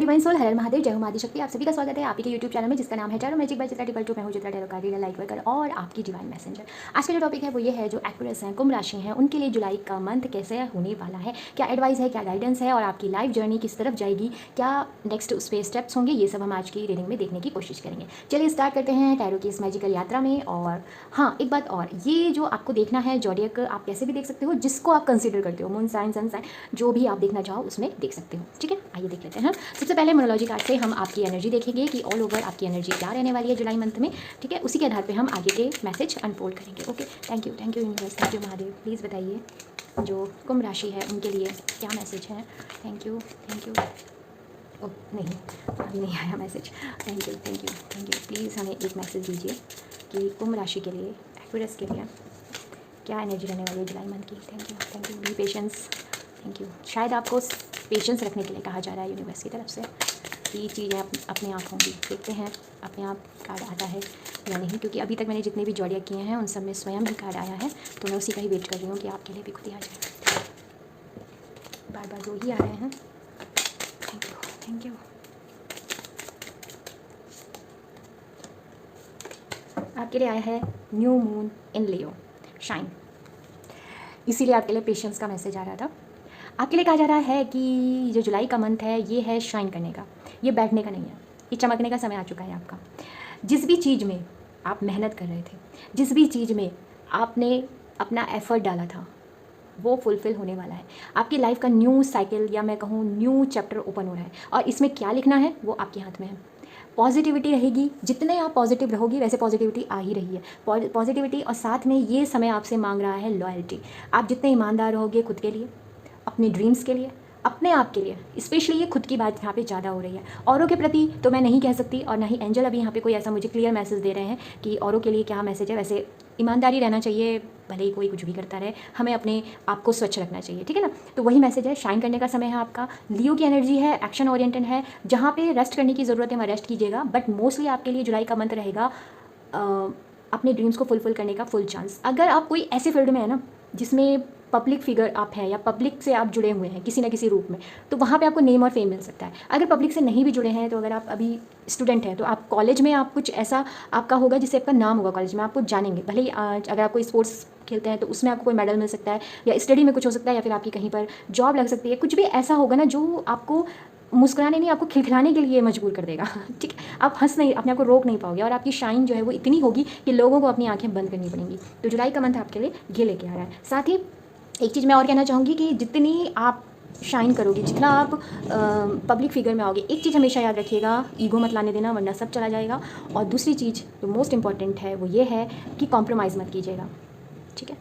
Divine soul, हर महादेव, जय हो मादी शक्ति। आप सभी का स्वागत है आपके यूट्यूब चैनल में जिसका नाम है tarot magic by Chitra triple two. मैं हूं Chitra tarot card reader, light worker और आपकी डिवाइन मैसेंजर। आज का जो टॉपिक है वो ये है, जो एक्वेरियस हैं, कुंभ राशि हैं, उनके लिए जुलाई का मंथ कैसे होने वाला है, क्या एडवाइस है, क्या गाइडेंस है और आपकी लाइफ जर्नी किस तरफ जाएगी, क्या नेक्स्ट उस पर स्टेप्स होंगे, ये सब हम आज की रीडिंग में देखने की कोशिश करेंगे। चलिए स्टार्ट करते हैं टैरो की इस मैजिकल यात्रा में। और हाँ, एक बात और, ये जो आपको देखना है ज़ोडिएक आप कैसे भी देख सकते हो, जिसको आप कंसिडर करते हो, मून साइन, सन साइन, जो भी आप देखना चाहो उसमें देख सकते हो। ठीक है, आइए देख लेते हैं। सबसे पहले मोनोलॉजी कार्ड से हम आपकी एनर्जी देखेंगे कि ऑल ओवर आपकी एनर्जी क्या रहने वाली है जुलाई मंथ में। ठीक है, उसी के आधार पे हम आगे के मैसेज अनफोल्ड करेंगे। Okay, thank you universe, thank you Mahadev. Please बताइए जो कुंभ राशि है उनके लिए क्या मैसेज है। Thank you. ओ नहीं, अभी नहीं आया मैसेज। Thank you. प्लीज़ हमें एक मैसेज दीजिए कि कुंभ राशि के लिए, एक्वेरियस के लिए क्या एनर्जी रहने वाली है जुलाई मंथ की। Thank you. B patience. Thank you. शायद आपको पेशेंस रखने के लिए कहा जा रहा है यूनिवर्स की तरफ से। ये चीज़ें अपने आप होंगी, देखते हैं अपने आप कार्ड आता है या नहीं, क्योंकि अभी तक मैंने जितने भी ज़ोडिएक किए हैं उन सब में स्वयं ही कार्ड आया है, तो मैं उसी का ही वेट कर रही हूँ कि आपके लिए भी खुद ही आ जाए। बार बार दो ही आ रहे हैं। Thank you. आपके लिए आया है new moon in Leo, shine. इसीलिए आपके लिए पेशेंस का मैसेज आ रहा था। आपके लिए कहा जा रहा है कि जो जुलाई का मंथ है ये है शाइन करने का, ये बैठने का नहीं है, ये चमकने का समय आ चुका है आपका। जिस भी चीज़ में आप मेहनत कर रहे थे, जिस भी चीज़ में आपने अपना एफर्ट डाला था, वो फुलफ़िल होने वाला है। आपकी लाइफ का न्यू साइकिल या मैं कहूँ न्यू चैप्टर ओपन हो रहा है, और इसमें क्या लिखना है वो आपके हाथ में है। पॉजिटिविटी रहेगी, जितने आप पॉजिटिव रहोगी वैसे पॉजिटिविटी आ ही रही है। पॉजिटिविटी और साथ में ये समय आपसे मांग रहा है लॉयल्टी। आप जितने ईमानदार रहोगे खुद के लिए, अपने ड्रीम्स के लिए, अपने आप के लिए, स्पेशली ये खुद की बात यहाँ पे ज़्यादा हो रही है। औरों के प्रति तो मैं नहीं कह सकती, और ना ही एंजल अभी यहाँ पे कोई ऐसा मुझे क्लियर मैसेज दे रहे हैं कि औरों के लिए क्या मैसेज है। वैसे ईमानदारी रहना चाहिए, भले ही कोई कुछ भी करता रहे, हमें अपने आप को स्वच्छ रखना चाहिए। ठीक है ना, तो वही मैसेज है। शाइन करने का समय है आपका। लियो की एनर्जी है, एक्शन ओरिएंटेड है, जहाँ पे रेस्ट करने की ज़रूरत है वहाँ रेस्ट कीजिएगा, बट मोस्टली आपके लिए जुलाई का मंथ रहेगा अपने ड्रीम्स को फुलफिल करने का फुल चांस। अगर आप कोई ऐसे फील्ड में है ना जिसमें पब्लिक फिगर आप हैं या पब्लिक से आप जुड़े हुए हैं किसी ना किसी रूप में, तो वहाँ पे आपको नेम और फेम मिल सकता है। अगर पब्लिक से नहीं भी जुड़े हैं, तो अगर आप अभी स्टूडेंट हैं तो आप कॉलेज में आप कुछ ऐसा आपका होगा जिससे आपका नाम होगा, कॉलेज में आपको जानेंगे। भले ही अगर आप कोई स्पोर्ट्स खेलते हैं तो उसमें आपको कोई मेडल मिल सकता है, या स्टडी में कुछ हो सकता है, या फिर आपकी कहीं पर जॉब लग सकती है। कुछ भी ऐसा होगा ना जो आपको मुस्कुराने नहीं, आपको खिलखिलाने के लिए मजबूर कर देगा। ठीक है, आप हंस नहीं, अपने आप को रोक नहीं पाओगे, और आपकी शाइन जो है वो इतनी होगी कि लोगों को अपनी आंखें बंद करनी पड़ेंगी। तो जुलाई का मंथ आपके लिए ये लेके आ रहा है। साथ ही एक चीज़ मैं और कहना चाहूँगी कि जितनी आप शाइन करोगे, जितना आप पब्लिक फिगर में आओगे, एक चीज़ हमेशा याद रखिएगा, ईगो मत लाने देना, वरना सब चला जाएगा। और दूसरी चीज़ जो मोस्ट इंपॉर्टेंट है वो ये है कि कॉम्प्रोमाइज़ मत कीजिएगा। ठीक है,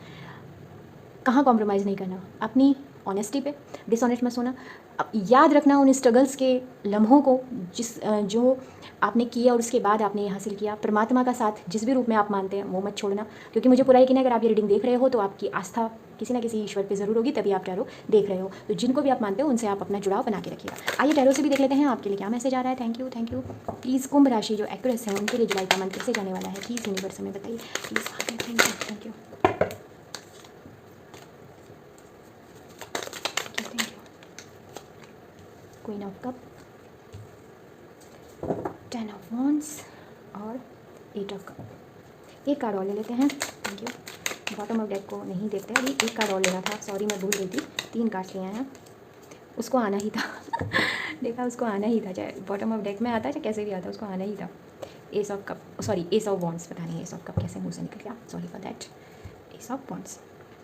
कहाँ कॉम्प्रोमाइज़ नहीं करना, अपनी ऑनेस्टी पे डिसऑनेस्ट मत होना। अब याद रखना उन स्ट्रगल्स के लम्हों को जो आपने किया और उसके बाद आपने ये हासिल किया। परमात्मा का साथ जिस भी रूप में आप मानते हैं वो मत छोड़ना, क्योंकि मुझे पूरा यकीन है अगर आप ये रीडिंग देख रहे हो तो आपकी आस्था किसी ना किसी ईश्वर पे ज़रूर होगी, तभी आप टैरो देख रहे हो। तो जिनको भी आप मानते हो उनसे आप अपना जुड़ाव बना के रखिएगा। आइए टैरो से भी देख लेते हैं आपके लिए क्या मैसेज आ रहा है। Thank you. प्लीज़ कुंभ राशि जो एक्वेरियस है उनके लिए जुलाई का मंथ कैसे जाने वाला है, प्लीज़ यूनिवर्स हमें बताइए please. Thank you. Queen of cup, 10 of wands और 8 ऑफ कप। एक कार्ड और ले लेते हैं। Thank you. Bottom of deck को नहीं देखते, अभी एक कार्ड और लेना था, सॉरी मैं भूल गई थी। 3 कार्ड्स लिए हैं, उसको आना ही था। देखा, उसको आना ही था, चाहे बॉटम ऑफ डेक में आता चाहे कैसे भी आता, उसको आना ही था। S of cup, sorry S of wands, पता नहीं एस ऑफ कप कैसे मुँह से निकल गया, sorry for that. S of wands,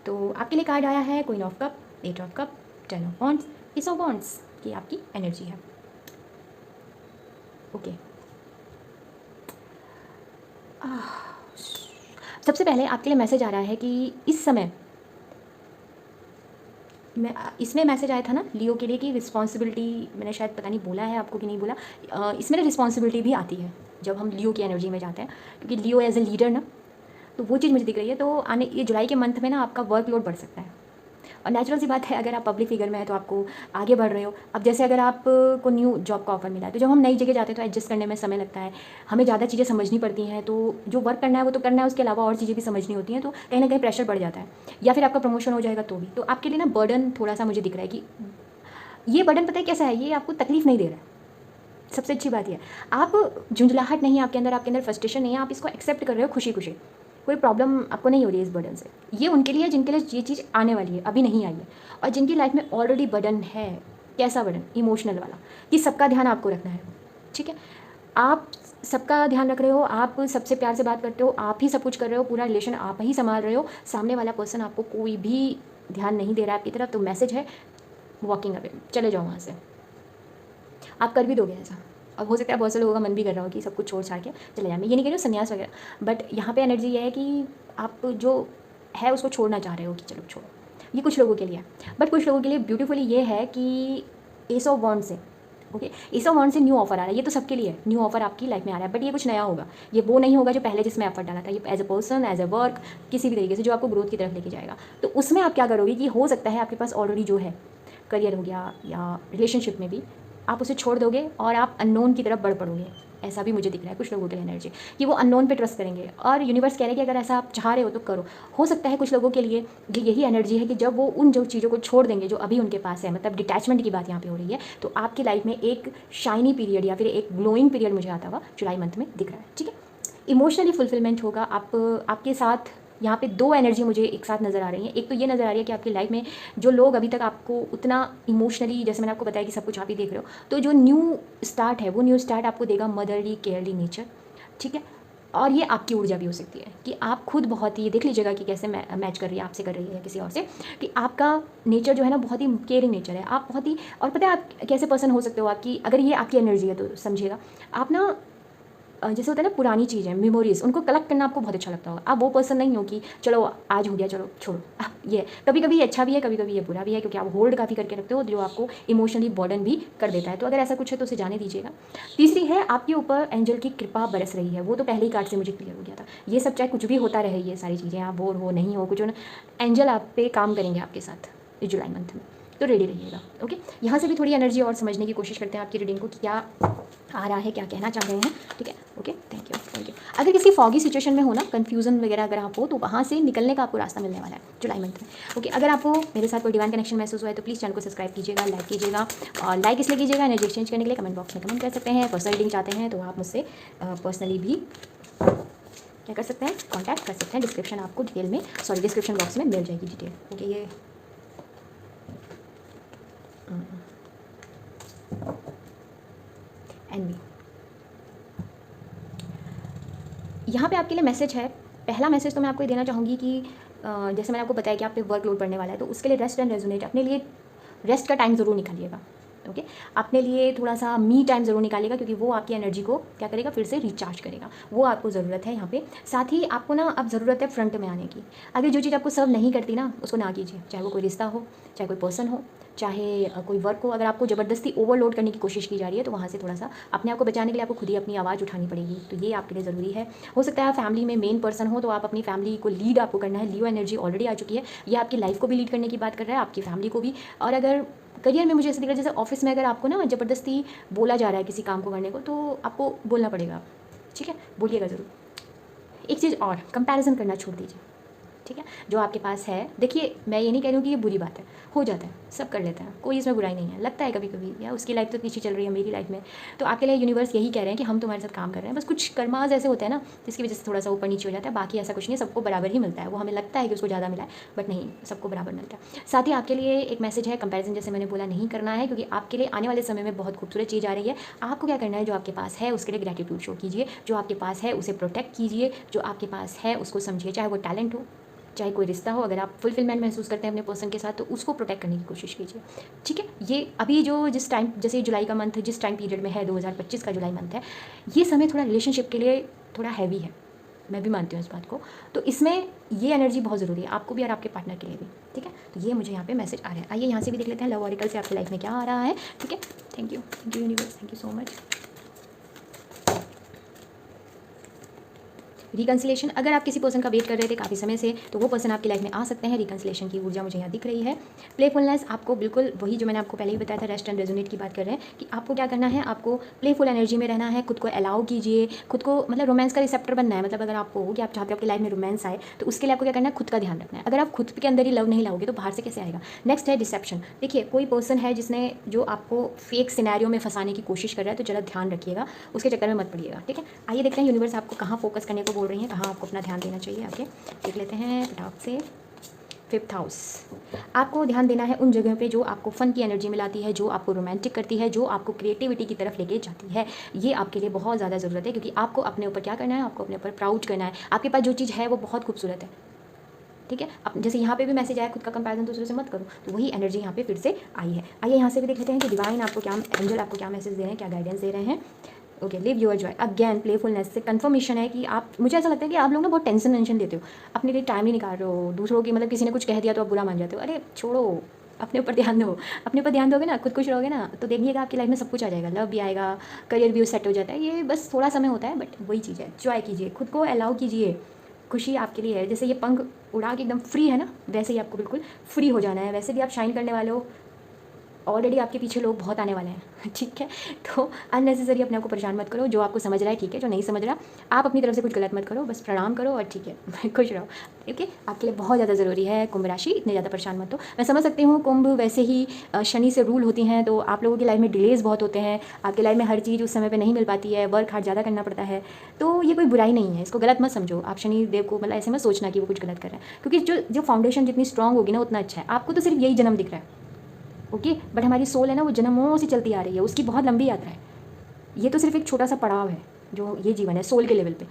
तो आपके लिए कार्ड आया है queen of cup, 8 of cup, 10 of wands, S of wands की आपकी एनर्जी है। ओके, सबसे पहले आपके लिए मैसेज आ रहा है कि इस समय इसमें मैसेज आया था ना लियो के लिए कि रिस्पॉन्सिबिलिटी, मैंने शायद पता नहीं बोला है आपको कि नहीं बोला, इसमें ना रिस्पॉन्सिबिलिटी भी आती है जब हम लियो की एनर्जी में जाते हैं, क्योंकि लियो एज ए लीडर ना, तो वो चीज़ मुझे दिख रही है। तो आने ये जुलाई के मंथ में ना आपका वर्कलोड बढ़ सकता है, और नेचुरल सी बात है अगर आप पब्लिक फिगर में है तो आपको आगे बढ़ रहे हो। अब जैसे अगर आपको न्यू जॉब का ऑफर मिला है, तो जब हम नई जगह जाते हैं तो एडजस्ट करने में समय लगता है, हमें ज़्यादा चीज़ें समझनी पड़ती हैं। तो जो वर्क करना है वो तो करना है, उसके अलावा और चीज़ें भी समझनी होती हैं, तो कहीं ना कहीं प्रेशर बढ़ जाता है। या फिर आपका प्रमोशन हो जाएगा तो भी, तो आपके लिए ना बर्डन थोड़ा सा मुझे दिख रहा है कि ये बर्डन पता है कैसा है, ये आपको तकलीफ नहीं दे रहा है, सबसे अच्छी बात ये है, आप झुंझलाहट नहीं है आपके अंदर फ्रस्ट्रेशन नहीं है, आप इसको एक्सेप्ट कर रहे हो खुशी खुशी, कोई प्रॉब्लम आपको नहीं हो रही है इस बर्डन से। ये उनके लिए जिनके लिए ये चीज़ आने वाली है, अभी नहीं आई है, और जिनकी लाइफ में ऑलरेडी बर्डन है। कैसा बर्डन? इमोशनल वाला, कि सबका ध्यान आपको रखना है, ठीक है। आप सबका ध्यान रख रहे हो, आप सबसे प्यार से बात करते हो, आप ही सब कुछ कर रहे हो, पूरा रिलेशन आप ही संभाल रहे हो, सामने वाला पर्सन आपको कोई भी ध्यान नहीं दे रहा है आपकी तरफ, तो मैसेज है वॉकिंग अवे, चले जाओ वहाँ से। आप कर भी दोगे ऐसा, अब हो सकता है बहुत से लोगों का मन भी कर रहा हो कि सब कुछ छोड़ छाड़ के चले जाए। मैं ये नहीं कह रही हूँ संन्यास वगैरह, बट यहाँ पे एनर्जी ये है कि आप जो है उसको छोड़ना चाह रहे हो कि चलो छोड़ो। ये कुछ लोगों के लिए है, बट कुछ लोगों के लिए ब्यूटीफुली ये है कि एस ऑफ वॉन्ड से, ओके, एस ऑफ वॉन्ड से न्यू ऑफर आ रहा है। ये तो सबके लिए है, न्यू ऑफर आपकी लाइफ में आ रहा है, बट ये कुछ नया होगा। ये वो नहीं होगा जो पहले जिसमें एफर्ट डाला था, ये as a person, as a work, किसी भी तरीके से जो आपको ग्रोथ की तरफ लेके जाएगा। तो उसमें आप क्या करोगे कि हो सकता है आपके पास ऑलरेडी जो है करियर हो गया या रिलेशनशिप में भी, आप उसे छोड़ दोगे और आप अननोन की तरफ बढ़ पड़ोगे। ऐसा भी मुझे दिख रहा है कुछ लोगों के लिए एनर्जी, कि वो अननोन पे ट्रस्ट करेंगे, और यूनिवर्स कह रहे हैं कि अगर ऐसा आप चाह रहे हो तो करो। हो सकता है कुछ लोगों के लिए ये यही एनर्जी है कि जब वो उन जो चीज़ों को छोड़ देंगे जो अभी उनके पास है, मतलब डिटैचमेंट की बात यहाँ पे हो रही है, तो आपकी लाइफ में एक शाइनी पीरियड या फिर एक ग्लोइंग पीरियड मुझे आता हुआ जुलाई मंथ में दिख रहा है, ठीक है। इमोशनली फुलफिलमेंट होगा आपके साथ। यहाँ पे दो एनर्जी मुझे एक साथ नज़र आ रही है। एक तो ये नज़र आ रही है कि आपकी लाइफ में जो लोग अभी तक आपको उतना इमोशनली, जैसे मैंने आपको बताया कि सब कुछ आप ही देख रहे हो, तो जो न्यू स्टार्ट है वो न्यू स्टार्ट आपको देगा मदरली केयरली नेचर, ठीक है। और ये आपकी ऊर्जा भी हो सकती है कि आप खुद बहुत ही देख लीजिएगा कि कैसे मैच कर रही है, आपसे कर रही है या किसी और से, कि आपका नेचर जो है ना बहुत ही केयरिंग नेचर है। आप बहुत ही, और पता है आप कैसे पर्सन हो सकते हो, आपकी अगर ये आपकी एनर्जी है तो समझिएगा आप ना, जैसे होता है ना पुरानी चीज़ें, मेमोरीज, उनको कलेक्ट करना आपको बहुत अच्छा लगता होगा। आप वो पर्सन नहीं हो कि चलो आज हो गया चलो छोड़ो। ये कभी कभी ये अच्छा भी है, कभी कभी ये बुरा भी है, क्योंकि आप होल्ड काफ़ी करके रखते हो जो आपको इमोशनली बर्डन भी कर देता है। तो अगर ऐसा कुछ है तो उसे जाने दीजिएगा। तीसरी है, आपके ऊपर एंजल की कृपा बरस रही है। वो तो पहले ही कार्ड से मुझे क्लियर हो गया था। ये सब चाहे कुछ भी होता रहे, ये सारी चीज़ें, आप बोर हो नहीं हो कुछ हो ना, एंजल आप पे काम करेंगे आपके साथ इस जुलाई मंथ में, तो रेडी रहिएगा, ओके। यहाँ से भी थोड़ी एनर्जी और समझने की कोशिश करते हैं आपकी रीडिंग को कि क्या आ रहा है, क्या कहना चाह रहे हैं, ठीक है, okay, thank you, thank you. अगर किसी फॉगी सिचुएशन में हो ना, कन्फ्यूजन वगैरह अगर आप हो, तो वहाँ से निकलने का आपको रास्ता मिलने वाला है जुलाई मंथ में, ओके। अगर आपको मेरे साथ कोई डिवाइन कनेक्शन महसूस हुआ है तो प्लीज़ चैनल को सब्सक्राइब कीजिएगा, लाइक कीजिएगा, और लाइक इसलिए कीजिएगा, एनर्जी एक्सचेंज करने के लिए कमेंट बॉक्स में कमेंट कर सकते हैं। पर्सनल रीडिंग चाहते हैं तो आप मुझसे पर्सनली भी क्या कर सकते हैं, कॉन्टैक्ट कर सकते हैं। डिस्क्रिप्शन आपको डिटेल में, सॉरी डिस्क्रिप्शन बॉक्स में मिल जाएगी डिटेल, ओके। ये एनवी, यहाँ पे आपके लिए मैसेज है। पहला मैसेज तो मैं आपको ये देना चाहूँगी कि जैसे मैंने आपको बताया कि आप पे वर्कलोड पड़ने वाला है, तो उसके लिए रेस्ट एंड रेजोनेट, अपने लिए रेस्ट का टाइम ज़रूर निकालिएगा, ओके। अपने लिए थोड़ा सा मी टाइम ज़रूर निकालिएगा, क्योंकि वो आपकी एनर्जी को क्या करेगा, फिर से रिचार्ज करेगा। वो आपको ज़रूरत है यहाँ पे। साथ ही आपको ना अब ज़रूरत है फ्रंट में आने की। अगर जो चीज़ आपको सर्व नहीं करती ना, उसको ना कीजिए, चाहे वो कोई रिश्ता हो, चाहे कोई पर्सन हो, चाहे कोई वर्क हो। अगर आपको ज़बरदस्ती ओवरलोड करने की कोशिश की जा रही है, तो वहाँ से थोड़ा सा अपने आप को बचाने के लिए आपको खुद ही अपनी आवाज़ उठानी पड़ेगी। तो ये आपके लिए ज़रूरी है। हो सकता है आप फैमिली में मेन पर्सन हो, तो आप अपनी फैमिली को लीड आपको करना है। लियो एनर्जी ऑलरेडी आ चुकी है, ये आपकी लाइफ को भी लीड करने की बात कर रहा है, आपकी फैमिली को भी। और अगर करियर में मुझे ऐसा दिख रहा है जैसे ऑफिस में अगर आपको ना ज़बरदस्ती बोला जा रहा है किसी काम को करने को, तो आपको बोलना पड़ेगा, ठीक है, बोलिएगा ज़रूर। एक चीज़ और, कंपैरिजन करना छोड़ दीजिए, ठीक है। जो आपके पास है, देखिए मैं ये नहीं कह रही हूँ कि ये बुरी बात है, हो जाता है, सब कर लेते हैं, कोई इसमें बुराई नहीं है। लगता है कभी कभी या उसकी लाइफ तो पीछे चल रही है मेरी लाइफ में, तो आपके लिए यूनिवर्स यही कह रहे हैं कि हम तुम्हारे साथ काम कर रहे हैं। बस कुछ कर्माज ऐसे होते हैं ना जिसकी वजह से थोड़ा सा ऊपर नीचे हो जाता है, बाकी ऐसा कुछ नहीं, सबको बराबर ही मिलता है। वो हमें लगता है कि उसको ज़्यादा मिला है, बट नहीं, सबको बराबर मिलता है। साथ ही आपके लिए एक मैसेज है, कंपैरिजन जैसे मैंने बोला नहीं करना है, क्योंकि आपके लिए आने वाले समय में बहुत खूबसूरत चीज़ आ रही है। आपको क्या करना है, जो आपके पास है उसके लिए ग्रेटिट्यूड शो कीजिए, जो आपके पास है उसे प्रोटेक्ट कीजिए, जो आपके पास है उसको समझिए, चाहे वो टैलेंट हो, चाहे कोई रिश्ता हो। अगर आप फुलफिलमेंट महसूस करते हैं अपने पर्सन के साथ, तो उसको प्रोटेक्ट करने की कोशिश कीजिए, ठीक है। ये अभी जो जिस टाइम, जैसे जुलाई का मंथ जिस टाइम पीरियड में है, 2025 का जुलाई मंथ है, ये समय थोड़ा रिलेशनशिप के लिए थोड़ा हैवी है, मैं भी मानती हूँ इस बात को। तो इसमें ये एनर्जी बहुत ज़रूरी है, आपको भी और आपके पार्टनर के लिए भी, ठीक है। तो ये मुझे यहाँ पे मैसेज आ रहा है। आइए यहाँ से भी देख लेते हैं लव ऑरिकल से आपकी लाइफ में क्या आ रहा है, ठीक है। Thank you universe, thank you so much. Reconciliation, अगर आप किसी पर्सन का वेट कर रहे थे काफ़ी समय से तो वो पर्सन आपकी लाइफ में आ सकते हैं। रिकन्सिलेशन की ऊर्जा मुझे यहाँ दिख रही है। प्लेफुलनेस, आपको बिल्कुल वही जो मैंने आपको पहले ही बताया था, रेस्ट एंड रेजोनेट की बात कर रहे हैं कि आपको क्या करना है, आपको प्लेफुल एनर्जी में रहना है, खुद को अलाउ कीजिए, खुद को मतलब रोमांस का रिसेप्टर बनना है। मतलब अगर आपको हो कि आप चाहते हो आपकी लाइफ में रोमांस आए तो उसके लिए आपको क्या करना है, खुद का ध्यान रखना है। अगर आप खुद के अंदर ही लव नहीं लाओगे तो बाहर से कैसे आएगा। नेक्स्ट है डिसेप्शन। देखिए कोई पर्सन है जिसने जो आपको फेक सिनेरियो में फंसाने की कोशिश कर रहा है, तो जरा ध्यान रखिएगा, उसके चक्कर में मत पड़िएगा, ठीक है। आइए देखते हैं यूनिवर्स आपको कहाँ फोकस करने को बोल रही है, कहाँ आपको अपना ध्यान देना चाहिए। आगे देख लेते हैं फटाक से। 5th हाउस, आपको ध्यान देना है उन जगहों पे जो आपको फन की एनर्जी मिलाती है, जो आपको रोमांटिक करती है, जो आपको क्रिएटिविटी की तरफ लेके जाती है। ये आपके लिए बहुत ज़्यादा ज़रूरत है, क्योंकि आपको अपने ऊपर क्या करना है, आपको अपने ऊपर प्राउड करना है। आपके पास जो चीज़ है वो बहुत खूबसूरत है, ठीक है। अब जैसे यहाँ पे भी मैसेज आया, खुद का कंपैरिजन दूसरे से मत करो, तो वही एनर्जी यहाँ पे फिर से आई है। आइए यहाँ से भी देख लेते हैं कि डिवाइन आपको क्या, एंजल आपको क्या मैसेज दे रहे हैं, क्या गाइडेंस दे रहे हैं। Okay, live your Joy. Again playfulness से कन्फर्मेशन है कि आप, मुझे ऐसा लगता है कि आप लोग ना बहुत टेंशन लेते हो, अपने लिए टाइम नहीं निकाल रहे हो, दूसरों की मतलब किसी ने कुछ कह दिया तो आप बुरा मान जाते हो। अरे छोड़ो, अपने ऊपर ध्यान दो। अपने ऊपर ध्यान दोगे ना, खुद खुश रहोगे ना, तो देखिएगा आपकी लाइफ में सब कुछ आ जाएगा। लव भी आएगा, करियर भी सेट हो जाता है। ये बस थोड़ा समय होता है, बट वही चीज़ है। जॉय कीजिए, खुद को अलाउ कीजिए, खुशी आपके लिए है। जैसे ये पंख उड़ा के एकदम फ्री है ना, वैसे ही आपको बिल्कुल फ्री हो जाना है। वैसे भी आप शाइन करने वाले हो, ऑलरेडी आपके पीछे लोग बहुत आने वाले हैं, ठीक है। तो अननेसेसरी अपने आप को परेशान मत करो। जो आपको समझ रहा है ठीक है, जो नहीं समझ रहा आप अपनी तरफ से कुछ गलत मत करो, बस प्रणाम करो और ठीक है खुश रहो, ओके। आपके लिए बहुत ज़्यादा ज़रूरी है कुंभ राशि, इतने ज़्यादा परेशान मत हो। मैं समझ सकती हूँ कुंभ वैसे ही शनि से रूल होती हैं, तो आप लोगों की लाइफ में डिलेज़ बहुत होते हैं, आपकी लाइफ में हर चीज़ उस समय पर नहीं मिल पाती है, वर्क हार्ड ज़्यादा करना पड़ता है। तो ये कोई बुराई नहीं है, इसको गलत मत समझो। आप शनि देव को मतलब ऐसे मत सोचना कि वो कुछ गलत कर रहे हैं, क्योंकि जो फाउंडेशन जितनी स्ट्रॉन्ग होगी ना उतना अच्छा है। आपको तो सिर्फ यही जन्म दिख रहा है, ओके, बट हमारी सोल है ना, वो जन्मों से चलती आ रही है, उसकी बहुत लंबी यात्रा है। ये तो सिर्फ एक छोटा सा पड़ाव है जो ये जीवन है सोल के लेवल पे।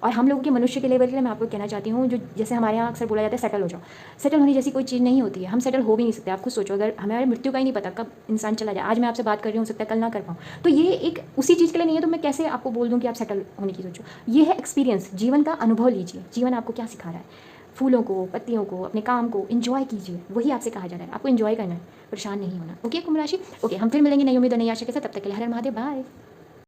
और हम लोगों के मनुष्य के लेवल के लिए मैं आपको कहना चाहती हूँ, जो जैसे हमारे यहाँ अक्सर बोला जाता है सेटल हो जाओ, सेटल होने जैसी कोई चीज़ नहीं होती है। हम सेटल हो भी नहीं सकते। आप खुद सोचो, अगर हमारे मृत्यु का ही नहीं पता कब इंसान चला जाए। आज मैं आपसे बात कर रही हूँ, हो सकता है कल ना कर पाऊँ, तो ये एक उसी चीज़ के लिए नहीं है, तो मैं कैसे आपको बोल दूँ कि आप सेटल होने की सोचो। ये है एक्सपीरियंस, जीवन का अनुभव लीजिए, जीवन आपको क्या सिखा रहा है। फूलों को, पत्तियों को, अपने काम को एंजॉय कीजिए, वही आपसे कहा जा रहा है। आपको एंजॉय करना है, परेशान नहीं होना, ओके कुंभ राशि। ओके, हम फिर मिलेंगे नई उम्मीद और नई आशा के साथ। तब तक के लिए हर हर महादेव, बाय।